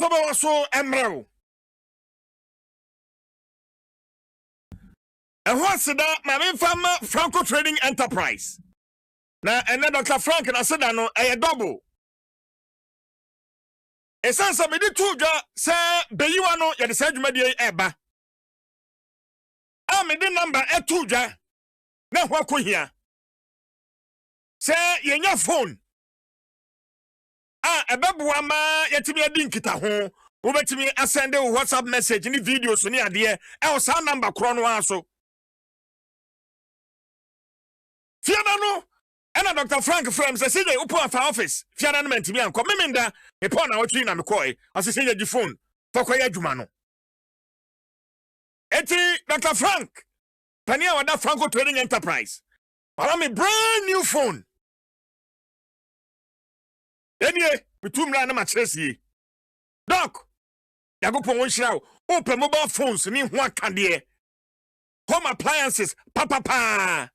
Fabɛwɔso Emrel. And what's that? My farmer Franco Trading Enterprise. Now, and then Dr. Frank and I said, no, a double. A sense of me, the two jobs, sir, Bayuano, you decide media eba. I'm in the number a two jar. Now, what could here? Say, you're your phone. A babuama, yet me a dinkita home. Over to me, I send a WhatsApp message in the videos near the else our number chrono so. Fiana no, and Dr. Frank Frames, I say they open for office. Fiana meant to me and come in there, a pawn our tree and McCoy, as I say the phone, for Koya Jumano. Eti Dr. Frank, Pania with that Franco Trading Enterprise. I'm a brand new phone. Then ye, we two random matches ye. Doc, Yago Ponshao, open mobile phones, and in one candy. Home appliances, papa.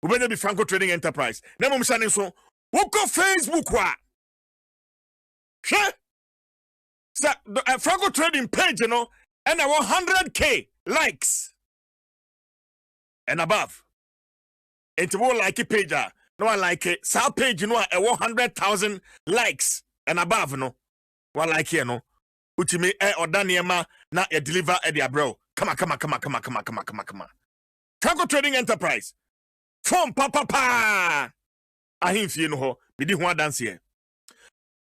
We better be Franco Trading Enterprise. Now, I'm saying so. Who go Facebook? What? Sure. So, Franco Trading page, you know, and I want 100K likes and above. It won't like a page. No, I like it. Sa page, you know, I want 100,000 likes and above, no. What like here, no. Uchimi or Daniema, na e deliver e dia bro. Come on. Franco Trading Enterprise. From papa. Ahimfi you know, be di ho dance here.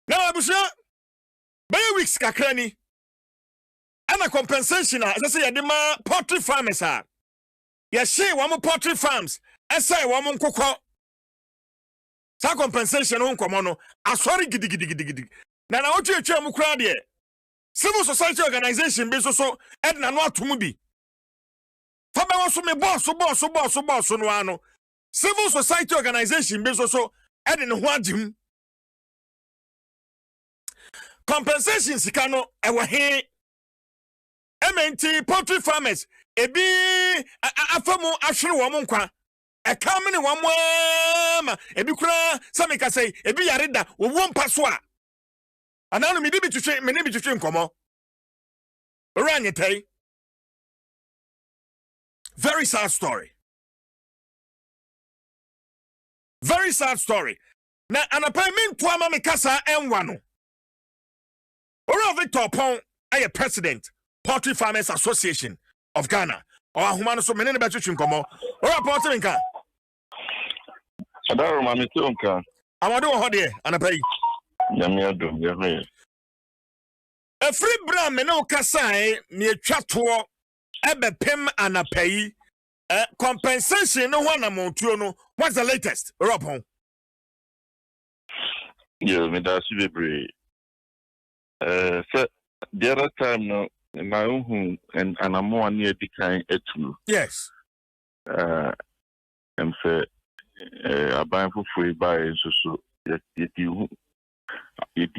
Now, Abusia, by weeks kakrani. And a compensation, as I say, the poultry farmers are. Yes, she one poultry farms. I say one cocoa. Sa compensation on common. I sorry giddy. Now, I want you to crowd here. Civil society organization, based so, Edna not to movie. Fabɛwɔso me boss no ano. Civil society organization based so, Edna Huajim. Compensation sikano, ewa he. MNT poultry farmers, ebi afamu ashru wamunkwa. E kamini wamwama, ebi kura, samika say, ebi yarida, wumpa Anano me be to train, me to train come on. Orangete. Very sad story. Very sad story. Now, an appointment to Mama Casa M1. Ora Victor Pong, a president, Poultry Farmers Association of Ghana. Or Humano so many better come on. Ora Porterinka. Adaro Mamitunka. I want to do a hot and a pay. Yamiado, a free bram me no kasai near Chatwo ebe pim and a pay compensation no one amount to no. What's the latest? Rob home. Yeah, me that's very so the other time no my own and I'm more near the kind etu. Yes. And say I buy for free buy so you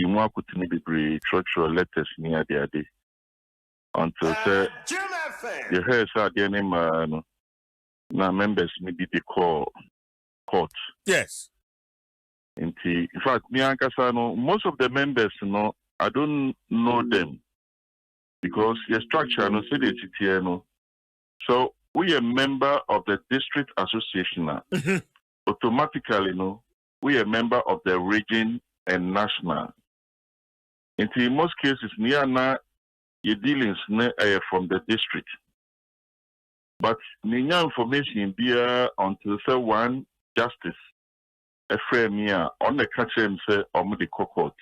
want to be structural letters near the day until say the hair are the name now members maybe they call court. Yes. In fact, me and Kasano, most of the members, I don't know them because the structure no say the no. So we a member of the district association now. Automatically, we a member of the region and national. In most cases, near now, your dealings from the district. But the information be until say one justice, a friend here on the catcher and say the court.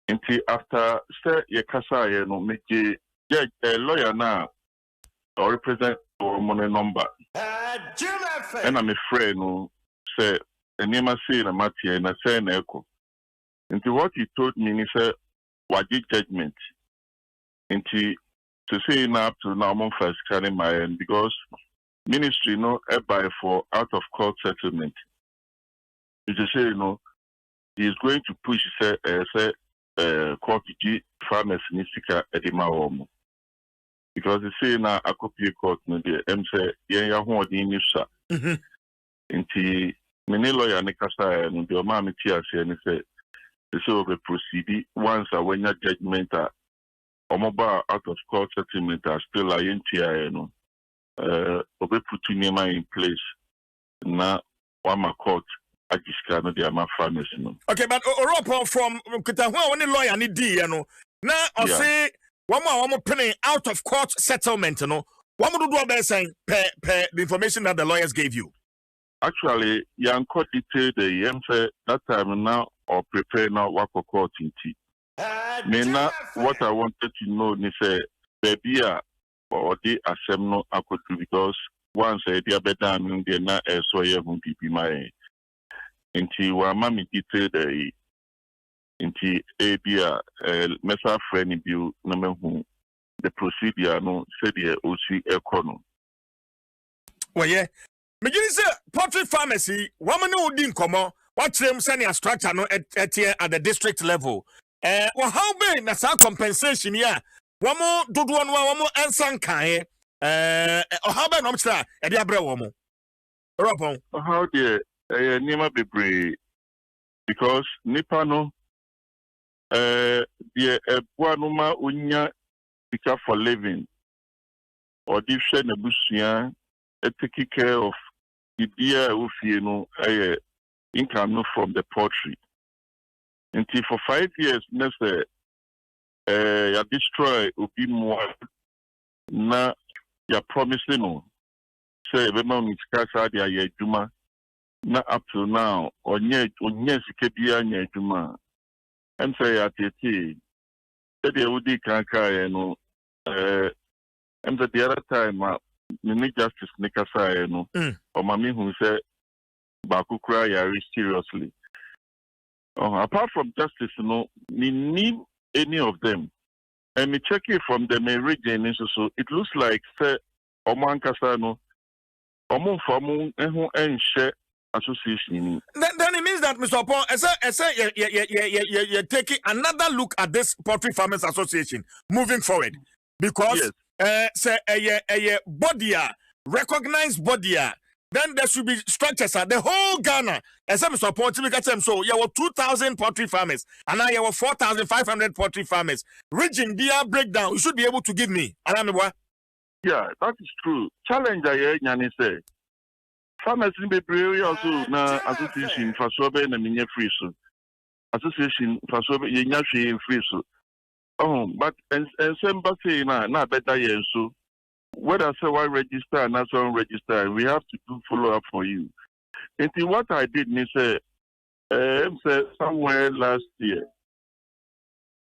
Until after say your casa, make a lawyer now or represent or money number. And I'm a friend say the name I say the matter and I say an echo. Into what he told me, he said, what did judgment? Into to say now up to now, I'm first carrying my end because ministry, buy for out of court settlement. It's to say, he's going to push, say, court farmers in Isika Edima because they say now, I copy court, the say, yeah, who are the news, into many lawyer, Nikasa, and the Omami Tia, and he said, So we proceed once when your judgment mobile out of court settlement are still no we put name in place now one court agiska no dia ma farmers no. Okay, but Oropo from Kitahua when the lawyer need D no now I say one more penny out of court settlement no what would do about saying per the information that the lawyers gave you. Actually, young court detailed the that time now or prepare now work for court in tea. What I wanted to know is baby or the assembly I could do because once I did better than the na so you won't be my into wa mami detailed into abia mesa friend bill number who the procedure no said the OC econo. Well yeah. Megini say poultry pharmacy, woman who didn't come on, what them sending a structure no at the district level. Well, how big na sa compensation yeah? One more do one more answer kind. How big no mstra? Edi abre womo. Ropon. How dear nima be brave because nipa no the buanuma unya pika for living or this share na busuya taking care of the beer income from the poultry. Until for 5 years, next you destroy ubi more na you promising say remember me kasa dia ye juma na up to now onye sikebia nya juma em say atete say dey udi kanka no em the other time Nini justice Nikasa no or mami who said Bakukra yari seriously. Apart from justice, no, we need any of them. And me check it from the main region, so it looks like say Oman Kasano Omun Famun and share association. Then it means that Mr. Paul, I say you're taking another look at this Poultry Farmers Association moving forward. Because yes. Say a body, recognized body, then there should be structures. The whole Ghana, as I'm supporting, so you have 2,000 poultry farmers, and now you have 4,500 poultry farmers. Region, their breakdown, you should be able to give me. Yeah, that is true. Challenge I say. Farmers in the area also na association for sobe na minye free so. Association for sobe yenya free so. But and same say na better yen so whether say why register and not register, we have to do follow up for you. And what I did is say somewhere last year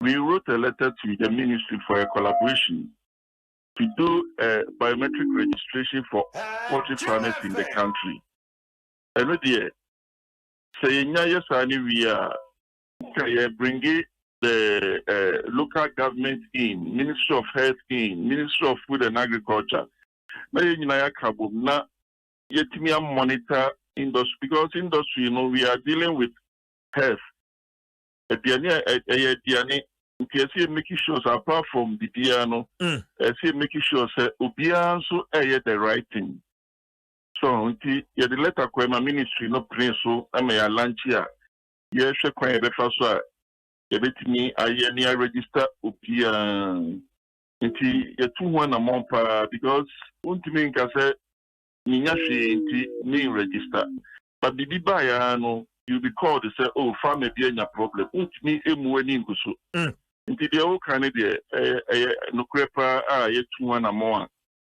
we wrote a letter to the ministry for a collaboration to do a biometric registration for poultry farmers in the country. And dear say yes we are bringing the local government in, Ministry of Health in, Ministry of Food and Agriculture. Now you na yet monitor industry because industry, you know, we are dealing with health. Making sure apart from the piano, making sure Ubia so the right thing. So the letter my ministry no prince so I may launch here. Yes, me I register upia nti ye 2-1 amount because ultimately can say ni register but bibi buy no you be called to say oh farm be any problem ultimately emu ani nguso nti the whole kind there no crepa ye 2-1 amount.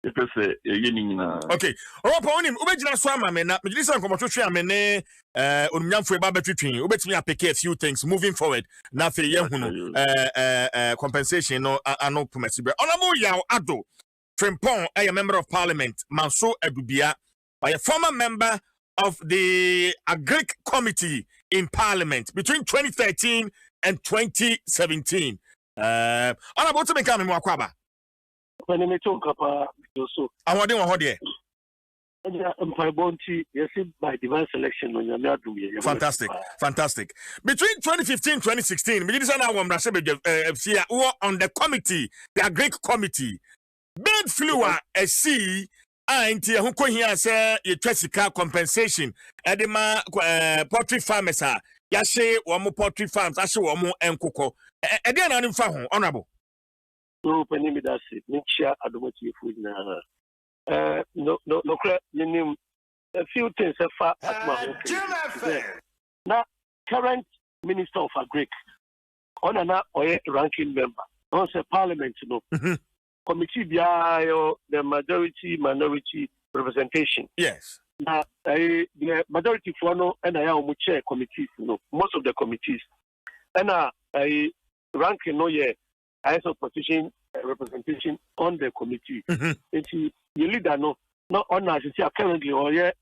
Okay. Opa onim ubegina so ama me na megilisa nkomotwe amene onumnyamfo eba betwetwen obetimi apeke a few things moving forward na fe ye hunu compensation no ano pomasibre Honorable Yaw Ado Frimpong a member of parliament Manso Adubia a former member of the Agric committee in parliament between 2013 and 2017 Honorable to make am akwaba when I talk about so I want to there. By divine selection on your fantastic. Between 2015 and 2016, we on the committee, the Agric committee. Bird flu a sea and who here say a compensation. Edema poultry farmers yashe womo poultry farms ashe womo enkoko e dey na nimfa ho honorable no pani me that say me chia adomoti food na no credit nim a few things far at my now current minister of agric on an ranking member on the parliament no committee the majority minority representation yes now the majority for no and I am chair committees most of the committees and I ranking no as opposition representation on the committee it's the leader no not on as currently or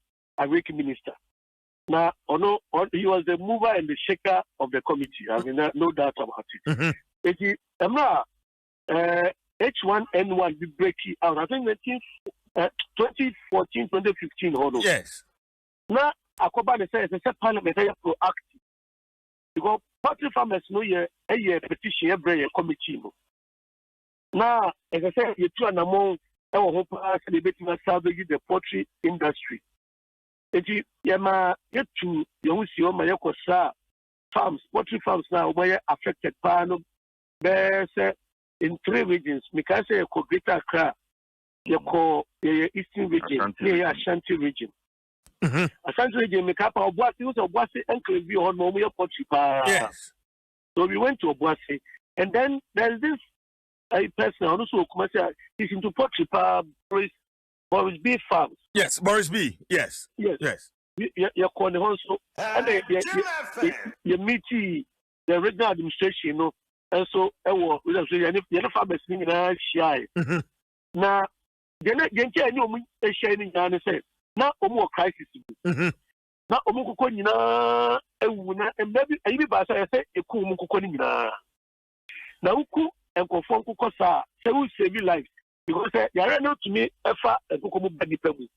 agric minister. Now, he was the mover and the shaker of the committee. I mean, no doubt about it. It is H1N1 we break it out. I think 2014, 2015. Yes. Now, Akobane says it's a parliament proactive because poultry farmers know a petition every committee. Now, as I said, you two and among our hope celebrating the poultry industry. Eti yema yetu yehusi oma yekosa farms poultry farms now were affected pano bese in 3 regions because yeko Greater Accra yeko Eastern region Ashanti region Ashanti region mekapa Obuasi enclave on momo poultry pa. Yes. So we went to Obuasi and then there's this person also he's into poultry pa Boris B farms. Yes, Boris B. Yes. Yes. You're calling also, and you meet the regional administration, and so you're farmers in shy. Now, you're not getting any shining down and say, now, more crisis. Now, Omukunina, and maybe I say, a cool Mukunina. Now, and conform Kukosa, say, we save your life. Because you are not to me a far a cocoa body pebble.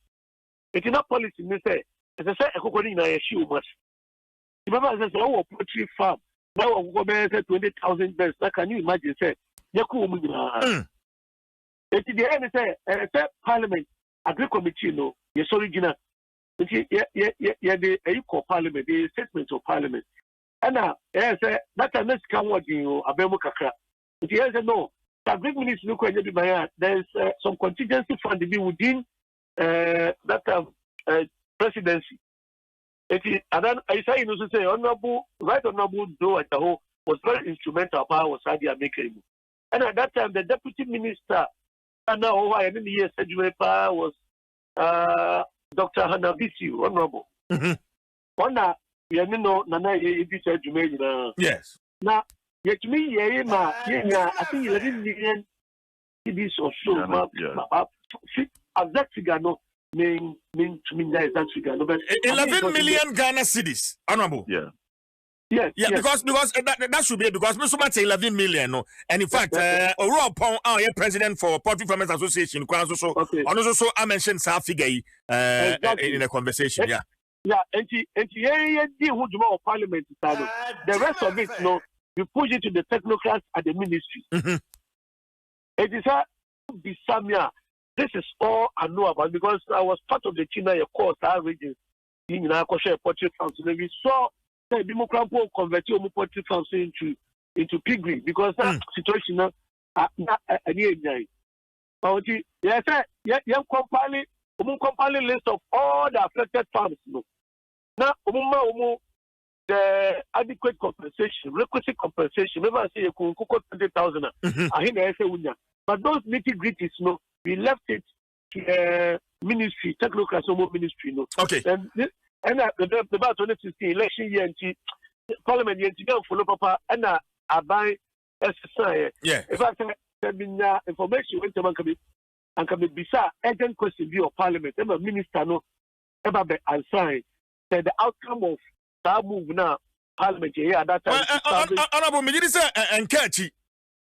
It is not policy, me say, as I said, a cocoa in a shoe much. Remember, as I say, poultry farm, now I'm going to 20,000 beds. Now, can you imagine, say, Yaku? It is the end, say, Parliament, Agri Committee, no, yes, original. The equal Parliament, the statement of Parliament. And now, as I say, that's a next come what you Abemo Kaka. It is no. Agric ministry look there's some contingency fund to be within that presidency. It is, and then I say, say, honorable Joe at the whole was very instrumental power was Sadia making. And at that time, the deputy minister, and now I didn't hear was Dr. Hanabisi, honorable. One, Nana, yes. Now, yet me, I think 11 million CDs or so. Exact figure, no, mean to me that exact figure. No, but 11 million Ghana cedis, honorable. Yeah. Yes. Because that should be because me so much 11 million, no. And in fact, Oro Pong, our president for Poultry Farmers Association, also I mentioned that figure in a conversation. Yeah. Yeah, and who Parliament the rest of it, no. We push it to the technocrats at the ministry. It is this is all I know about because I was part of the China course, our region in our poultry farms. We saw the Democrat convert your poultry farms into piggery because that situation compiling list of all the affected farms. Now, the adequate compensation, requisite compensation. Remember, I say you could 20,000. But those nitty-gritties, no, we left it to the ministry, technocracy ministry, no. Okay. And the about 2016 election year, Parliament year, follow Papa, and I buy SSI. Yeah. If I send information, when someone can be bizarre, urgent question view of Parliament, and a minister, no, ever be assigned. The outcome of that move now, Parliament here at that time. Honorable, me say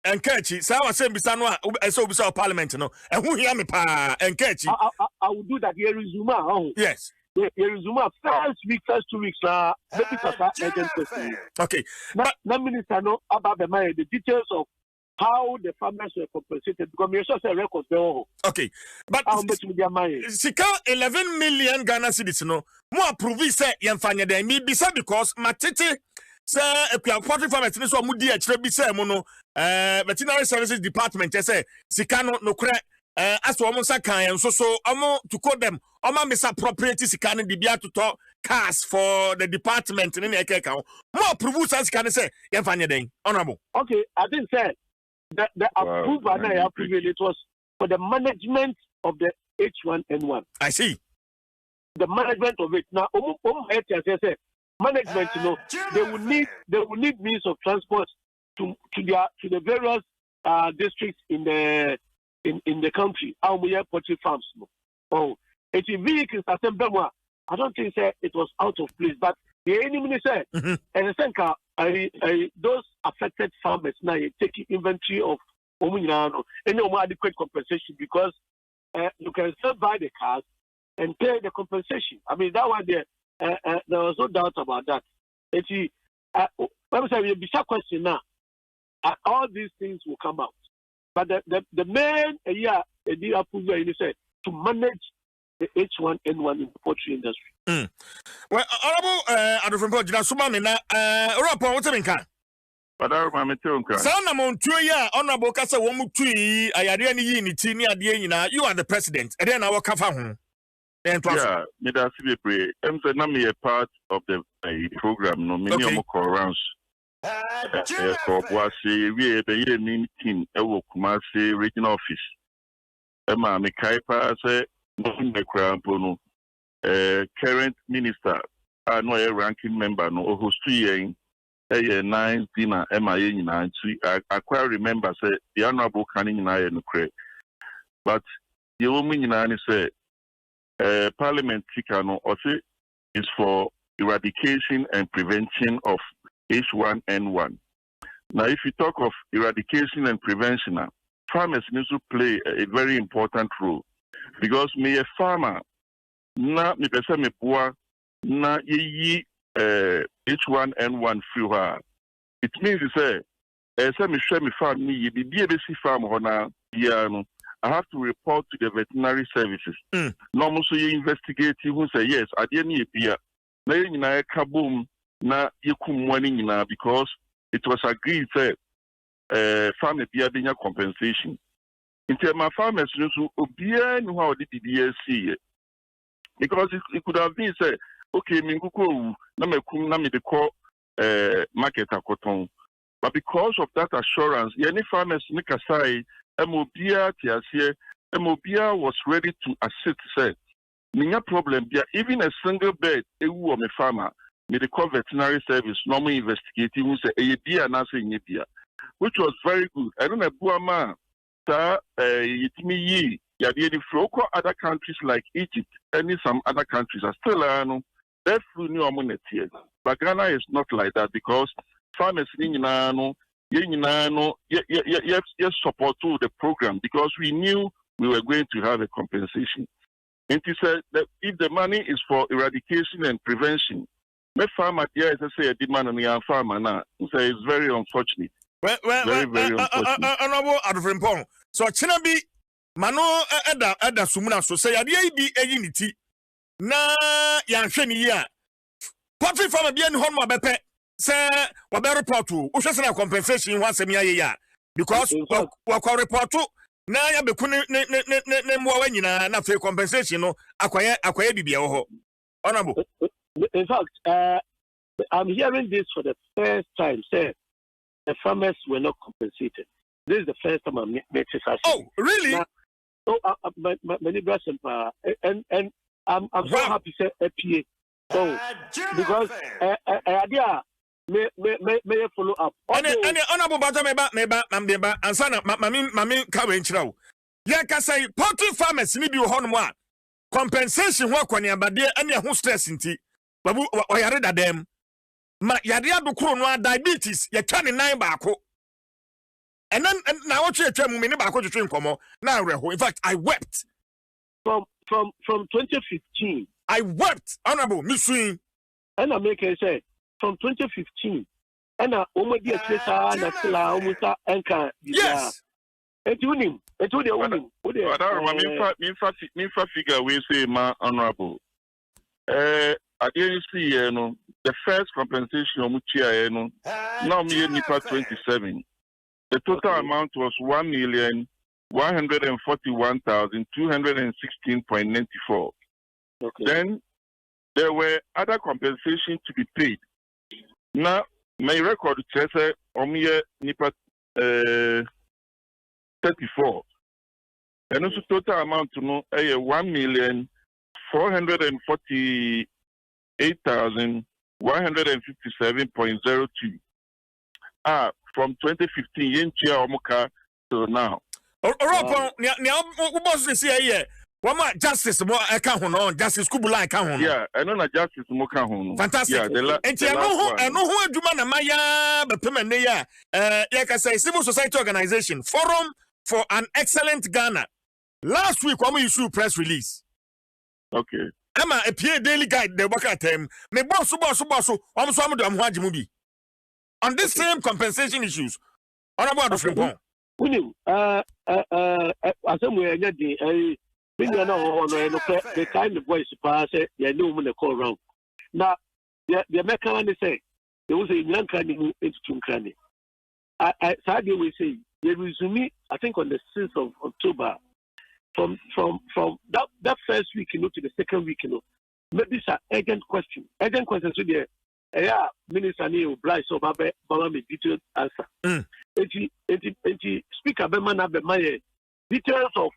Enkechi, so I was saying Bisano, so we saw Parliament, no, and who hear me pa Enkechi. I will do that here in Zuma. Yes. Here in Zuma, first 2 weeks, maybe agent question. Okay. But the minister know about the details of how the farmers were compensated because we also say records there. Okay, but how much media money? Sika 11 million Ghana cedis no. Mo approve say yemfanya dem me bisa because matete say poultry farmers ni so amudi a kire bi say mo no veterinary services department say sika no kre as wo nsa kan enso so omo to call them omo misappropriate sika no de bia to cars for the department ni na ekeka mo approve sika say ye fanye den honorable. Okay, I think say the approval now I approve it was for the management of the H1N1. I see. The management of it. Now, say management, they will need means of transport to the various districts in the country. How we have poultry farms. Oh, it's vehicles. I don't think it was out of place, but the enemy said, and those affected farmers now taking inventory of any adequate compensation because you can still buy the cars and pay the compensation. I mean, that one there was no doubt about that. Let me say, a bizarre question now. All these things will come out, but the main approval is to manage the H1N1 in the poultry industry. Well, Honorable Adom Jina Suma Mina, Europa, what's it mean? Sana Montoya, Honorable Kasa Womutui, Ayariani Unity, you are the president, and then our Kafa. Yeah, I'm a part of the program, no minimum rounds. For Boise, we have a meeting, Kumasi regional office. Emma Mikaipa say, no, current minister, no a ranking member, no host. A 9 dinner, MIA, I quite remember, say, the honorable canning in I but the woman in say, Parliament Tikano also is for eradication and prevention of H1N1. Now, if you talk of eradication and prevention, farmers need to play a very important role because me a farmer, na me pesa me poor, na ye H1N1 fever. It means to say, me share me farm me be BBC farm hona piano. I have to report to the veterinary services. Normally, so you investigate, you say yes, I didn't hear. Now you na kaboom na you come morning na because it was agreed that farm be a compensation. In terms of farmers, you know how the DDSC because it could have been said. Okay, minguko na mekum na me de call market akoton. But because of that assurance, any farmers ni kasai MOBia tiasie MOBia was ready to assist said ninya problem bia even a single bird ewu o me farmer me de call veterinary service normal investigating who say e bia na say nye bia, which was very good. I don't know buama ta yitimi yi ya de flow other countries like Egypt and some other countries are still that flu new amunetie. But Ghana is not like that because farmers yes support to the program because we knew we were going to have a compensation. And he said that if the money is for eradication and prevention, my farmer here is say a demand on the farmer now. So it's very unfortunate. Well, very unfortunate. Honorable Adom. So Chinabi Mano Eda Sumuna so say be a unity. Na yanhwani ya poultry farm bia ni hono abepe say we be report o hwese na compensation ho asem ya ya because we kwa report na ya beku ne mwa wanyina na fe compensation no akwaye bibia wo ho honorable. In fact, I'm hearing this for the first time. Say the farmers were not compensated. This is the first time I'm making such. Oh, really? Many blessings, and I'm so happy to say so because idea may follow up. And honorable Bata meba ansana mami kawe nchirawo. Ya ka say poultry farmers ni bi ho no a compensation ho akwani abade ane ho stress nti babu oyare dadam ma yade adokoro no diabetes ya twa ne nan baako. And then now what you tell me about to come now. In fact, I wept from 2015. I wept, honorable Miss Swing. And I make a say from 2015. And I almost get almost anchor. Yes. It's winning. It's winning. But I figure we say, ma honorable. at the NC, the first compensation of Muchia, now me nipa 27. The total amount was 1,141,216.94. Okay. Then there were other compensations to be paid. Now, my record says nipa 34. And also total amount to know 1,448,157.02. From 2015 yen chia omuka till now. Wama justice mo eka ho no justice kubula eka ho no. Yeah, I know na justice mo ka ho no. Fantastic. Yeah, enti eno ho adwuma na maya bepema ne ya say civil society organization Forum for an Excellent Ghana. Last week we issue press release. Okay. Ama a PA daily guide the work at them. Me boss am so am do am ho agimu bi. On this same compensation issues. Honorable Adofrimpong. Uni asem we nya di binya na ho no the kind of voice pa say ya no mu call round. Na the mechanic say they will say nyan kan ni into kan. I said we say they resume I think on the 6th of October from that first week to the second week maybe it's an urgent question so the minister ni oblige so baba me detailed answer speaker be man be my details of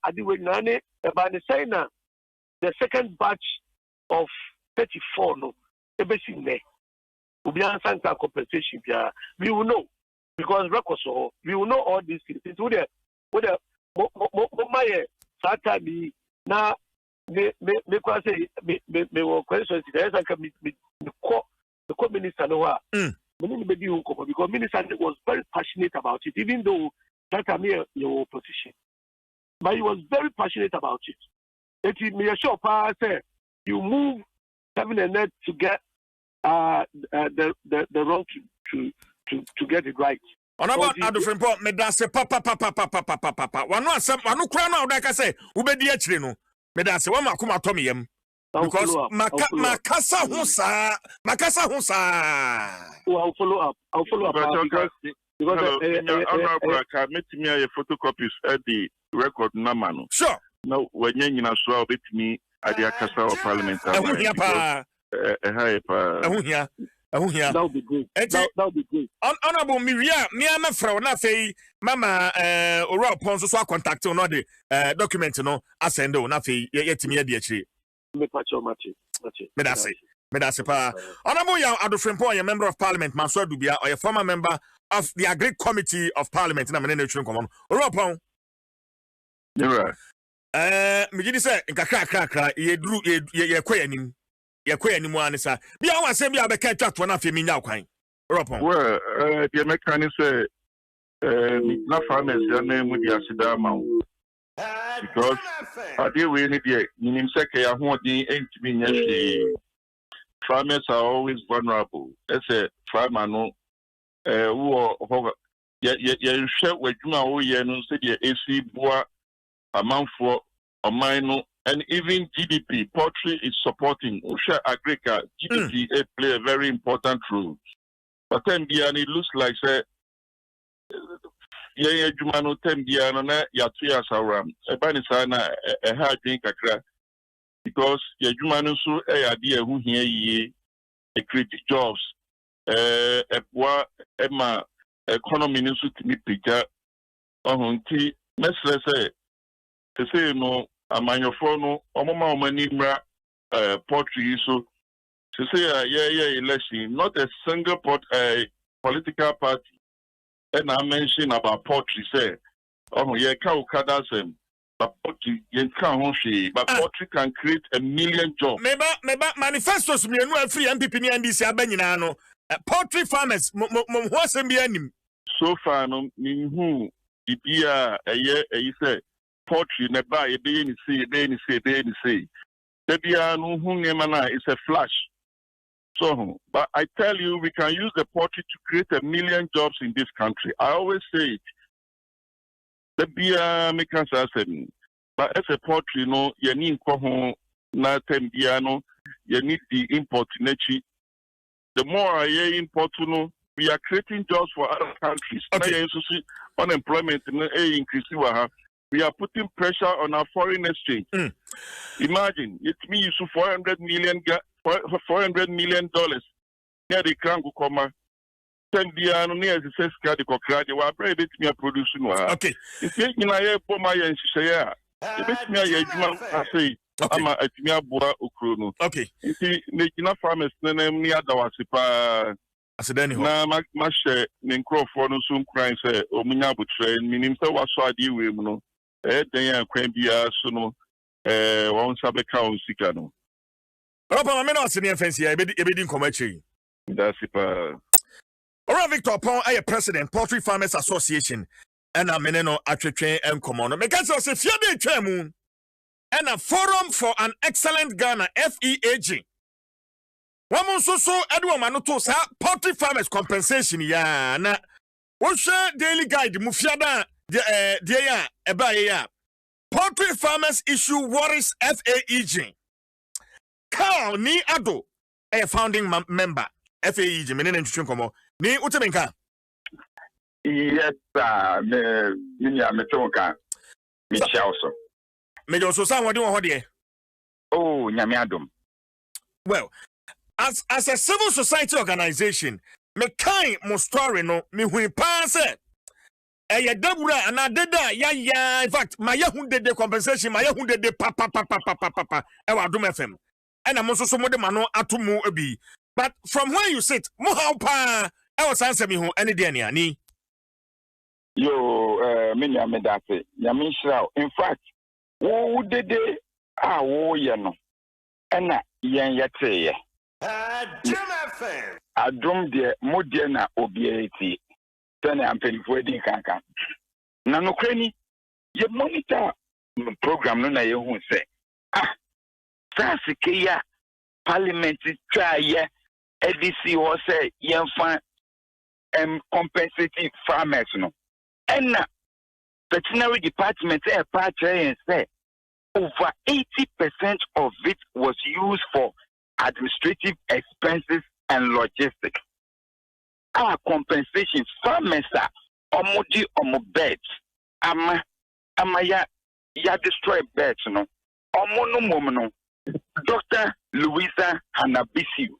adiwe nane about the saying the second batch of 34 no ebesi ne obi answer compensation we will know because records we will know all these things with the my Saturday na me kwa say me questions there is me minister no because minister was very passionate about it even though that time your opposition but he was very passionate about it. It me sure pa say you move 7 and 8 to get the wrong to get it right. Honorable Adofrimpong me da se papa wanu asem wanu kura na odaka say ubedi akire no me da se wa makoma to me yam because makasa ho sa I'll follow up because honorable ka metimi aye photocopies at the record number no sure no wenye nyina so a obetimi ade akasa of parliament ehun pa that would be great. That would be great. Honorable Miria, me am from na fei mama ora upon so contact no the document no asendo na fei yetimi ade akire. Me pacho mati. Me da se pa. Honorable ya Adofrimpong, a member of parliament Manso Dubia or a former member of the Agri Committee of Parliament na me na twen komo. Ora upon. Yeah. Me gidi say nkakra ye duru ye kwayanim. Yakwe ni mwanisa bia wa se bia be ka twato na fe minya kwan ropon well the mechanic say na farmers ya na mu dia sida ma because ade we ni dia nim se ka ya hoodin entimi nya hwe farmers are always vulnerable ese farmer no wo ho ya hwe wadwuma wo ye no se dia esi boa amanfo oman no. And even GDP, poultry is supporting. Osha Agrica, GDP play a very important role. But then it looks like say, Jumano Tembiano na Yatuya Saram. Ebanisana a hard drink because Jumano so a idea who here ye a create jobs. Emma economy news to me picture on tea. Let's say to say no. Amanyofo omoma omanimra poultry so to say election not a single political party and I mention about poultry say ka ukada sem but poultry but poultry can create 1 million jobs. Meba manifestos me no free MPP ni NDC abanyina no poultry farmers mo ho asem bi anim so far no minhu bibia say poultry nearby a day ni say. It's a flash. So, but I tell you, we can use the poultry to create 1 million jobs in this country. I always say it. The beer makers are saying, but as a poultry, you need na tembiano you need the import nachi. The more you import no, we are creating jobs for other countries. Okay. Unemployment increasing. We are putting pressure on our foreign exchange. Imagine it means $400 million. Here the crown go come. Tembiano near the says card the cocradi. We are very bit me producing. Okay. If you know my and share. It me a say. Ama atimi aboa okro no. Okay. Nti negina farmers nenem ni adawasipa. Asedani ho. Na ma share ne nkrofo no so nkran say omunya abotre minim say waso ade we mu no. Den ya kwan bia so no won sabeka on sika no. Opa ma me no asene fancy ya ebedi nkomachi. Dasipa. Ora Victor Pon aye president Poultry Farmers Association and amene no atwetwen enkomo no. Me ka say fiade twa mu. And a forum for an excellent Ghana FEAG. Woman so Edward Manuto sa poultry farmers compensation ya na woshe daily guide mufiada de ya eba ya poultry farmers issue worries FAEG. Carl ni Ado a founding member FAEG menene ntwetwe komo ni utemenka. Yes me tonka me also. Major so someone do what there. Oh, nyame adom. Well, as a civil society organization, me kind mo story no me hu pa se ya dabura ana deda ya in fact my hunde de compensation my hunde de papa e wa Adom FM. And I'm also mo de mano atomu abi. But from where you sit, mo how pa e was answer me hu any day ani. Yo me nyame dase. Nyame shira. In fact, wo dede a wo ye no ena yen yete ye Adom de modie na obieti tene ampenifo edi kankan na no krani ye monitor program no na ye hu se sasike ya parliament twa ye edisi wo se yenfa compensating farmers no ena veterinary department say over 80% of it was used for administrative expenses and logistics. Our compensation farmers are omodi omo beds. Ama ya destroy beds no. Omo no Dr. Louisa Hanabisiu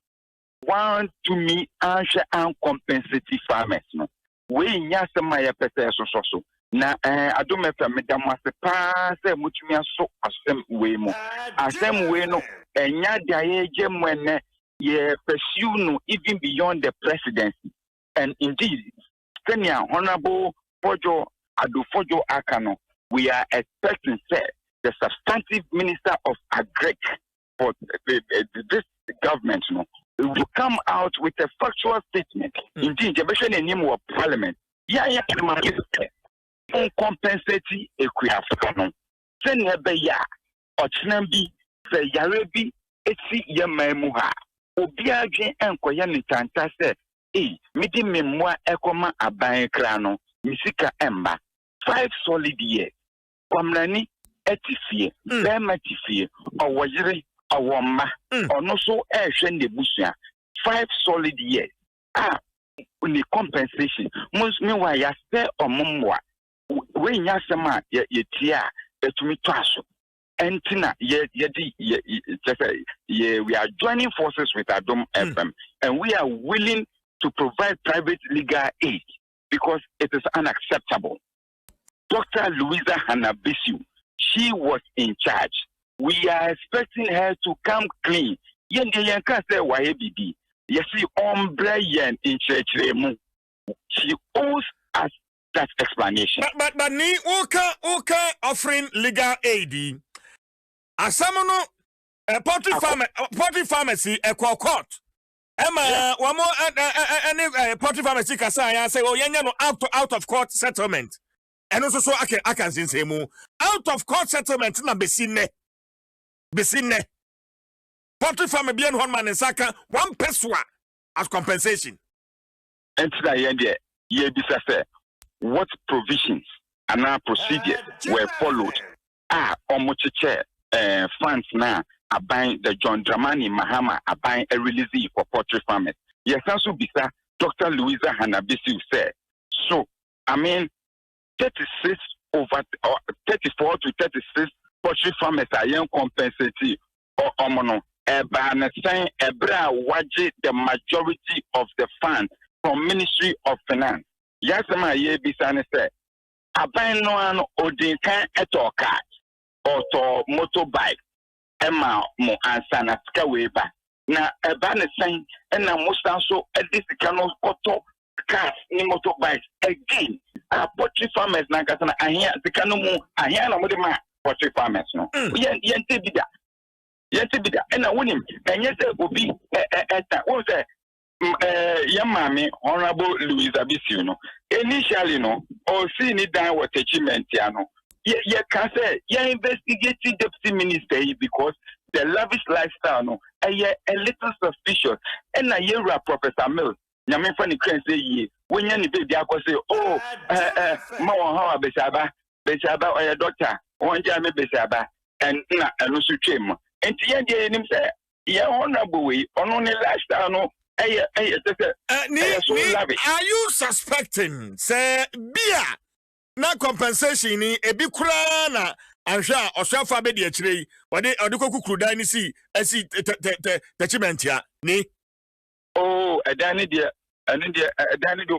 want to me answer and compensative farmers no. We nyasa maya pese so. Na Adom FM medamase pa se mutumi aso asem we mu asem we no enya dia ye mwene ye pursue no even beyond the presidency. And indeed senior honorable Fojo Adofojo Akano, we are expecting the substantive minister of agric for this government no will come out with a factual statement. Indeed the version in him of parliament compensate equiafano. Send be ya ochnambi se yarebi eti yemamuha. Obiaje enkoya ni tanta se midi memwa ekoma aban krano misika emba 5 solid years. Kwamnani etifie bema tifie owoyire awomma ono so ehwe nebusua 5 solid years. Ni compensation must me wa ya se omumwa we nyasema ye tia etumi twaso entina we are joining forces with Adom FM and we are willing to provide private legal aid because it is unacceptable. Dr. Louisa Hanabisiu, she was in charge. We are expecting her to come clean. She owes us that explanation. But ni oka offering legal aid. Asamono poultry pharmacy court. Emma one more poultry pharmacy kasa ya say yenya no out of court settlement. And also so I can say mu out of court settlement na besine. Poultry farmer bien one man in saka 1 peswa as compensation. And today what provisions and our procedures were followed? Omochiche funds now Aban the John Dramani Mahama Aban a release for poultry farmers. Yes, also bisa Dr. Louisa Hanabisi said. So, I mean, 34 to 36 poultry farmers are young compensating or omono. Ebra waji the majority of the funds from Ministry of Finance. Yes, my ye bisane say. Aban no an odinkan eto car or to motorbike. Emma mo ansana skaweba. Na ebane saying and na mustanso at this canoe auto cars ni motorbikes again. Poultry farmers na gasana ahia the canoe ahia na modema poultry farmers no. Yente bida. And I win him. And yes, Obi, what was young mammy, Honorable Louisa Bisuno. Initially, no, or seeing it down with achievement, Yano. You can say, you're investigating deputy minister because the lavish lifestyle, no, a little suspicious. And I hear Professor Mills. Yamin Fanny can say, when you need to say, oh, Mawa Besaba, or your doctor, one Jamie Besaba, and also Chim. And the end say, yeah, honorable way, on only lifestyle, no. Are you suspecting, say, beer? Na compensation ni ebi kura na anhwa oshafa be de akire wode odikoku kruda ni si asi attachment ya ni oh adani de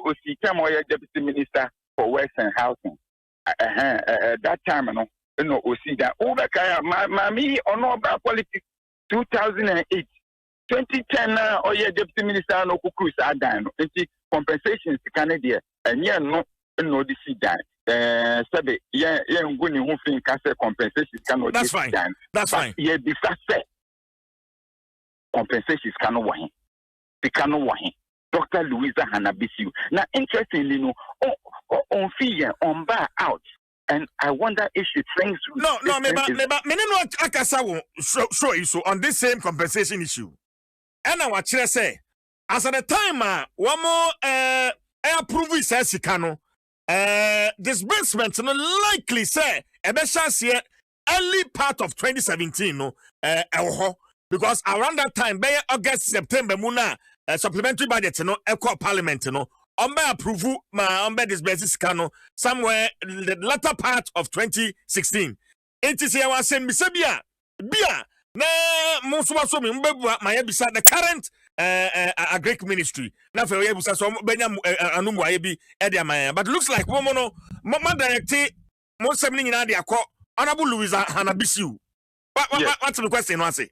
osi kam oya deputy minister for works and housing that time no osi that obekaya mami ono ba politics 2008 2010 na oya deputy minister no kuku sa dan no enti compensations Canada enye no di si dan sabe nguni hu fin ka say compensations cannot. That's fine. That's fine. Yeah, be say compensations cannot wahin. They cannot wahin. Dr. Louisa Hanabisi. Now interestingly no on fee on bar out. And I wonder if she thinks no me no akasa wo show issue on this same compensation issue. And I what say as at the time one more approve is sikano disbursement no likely say ebesha early part of 2017 no because around that time by August September muna supplementary budget no equal parliament no approve ma disburse sikano somewhere the latter part of 2016 it is our same bia na musumaso me mbebua my beside the current a Greek ministry na fe we busa so benya anumu aye bi e de man but looks like woman no mama direct mo semni nyina de akọ honorable Louisa Hanabisiu what's the question no say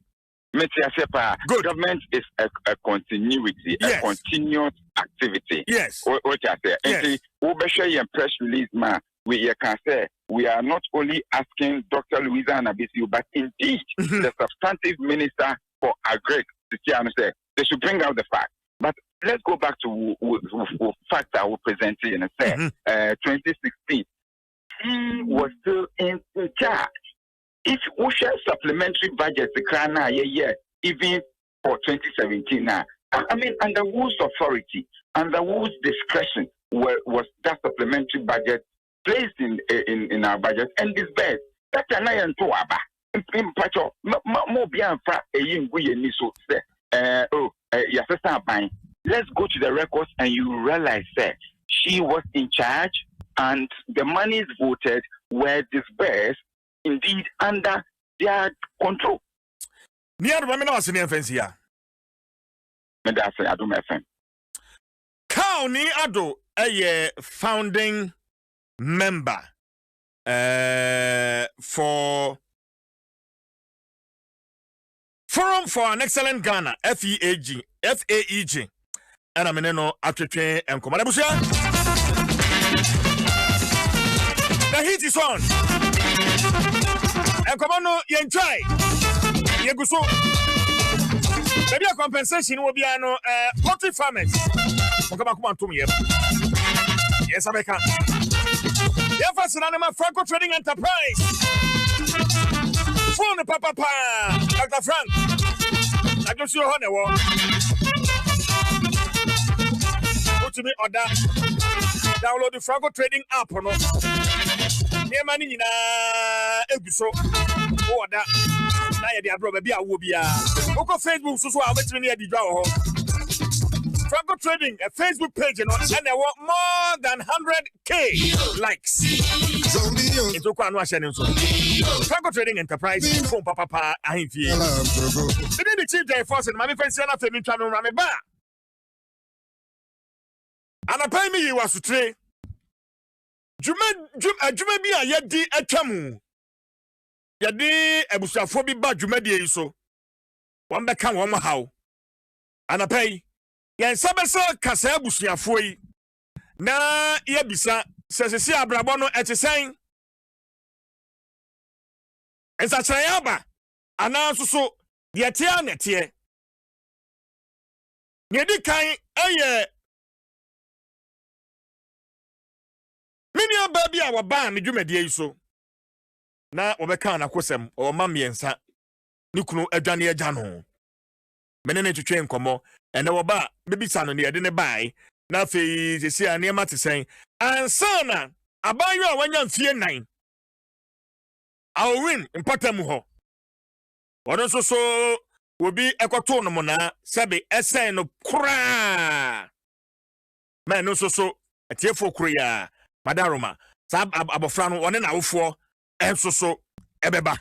government is a continuity, a continuous activity. Yes. What I say, and we share your press release, ma. We can say we are not only asking Dr. Louisa Hanabisiu, but indeed the substantive minister for Agric to say they should bring out the facts. But let's go back to facts I will present in a say 2016. He was still in charge. If we share supplementary budget, even for 2017 now, I mean, under whose authority, under whose discretion was that supplementary budget placed in our budget and disbursed? That's an iron to Abba. In Pacho, more beyond a yin we so say, let's go to the records and you realize that she was in charge and the monies voted were disbursed indeed under their control. Near the women was in offense here. Adom FM. County Ado, a founding member for Forum for an Excellent Ghana, FAEG. And I'm in no attraction and Commander. The heat is on. And Commando, you enjoy. You go so. Maybe a compensation will be poultry farmers. Come on to me. Yes, I can. Your first animal Franco Trading Enterprise. Phone Papa Dr. Frank. I just see your honey walk. Go to me order. Download the Franco Trading app or not. Near money in a episode. Order. ya de abro ba wo bia oko Facebook so a betimi ne adi dwa wo ho Franco Trading a Facebook page and there were more than 100k likes into kwa no ahye nso Franco Trading Enterprise phone papa ahimfie the Chief Jerry Forson ma me fancy na femi twa no me ba anapai mi yiwa sutre juma bi a yedi atwamu yedi ebusuafo bi ba juma die yi so won be kan won hawo anapai yen sabese kasa abusuafo yi na yebisa sesesi abrabo no etesen ensa kyereyaba ana suso de tia netie nyedi kan eye minia baby a waba me dwumadie yi so na obeka na kosem o ma miensa ni kunu adwane agya no menene twetwe nkomo ene woba bebisa no ne yede ne bai na afei sesi a ne matesen ansana abayo a wanya mfie 9 awin mpatam ho wono so obi ekoto no mo na sebe esen no kura man no so atiefo kura madaroma sab abofra no one na awofo enso so ebeba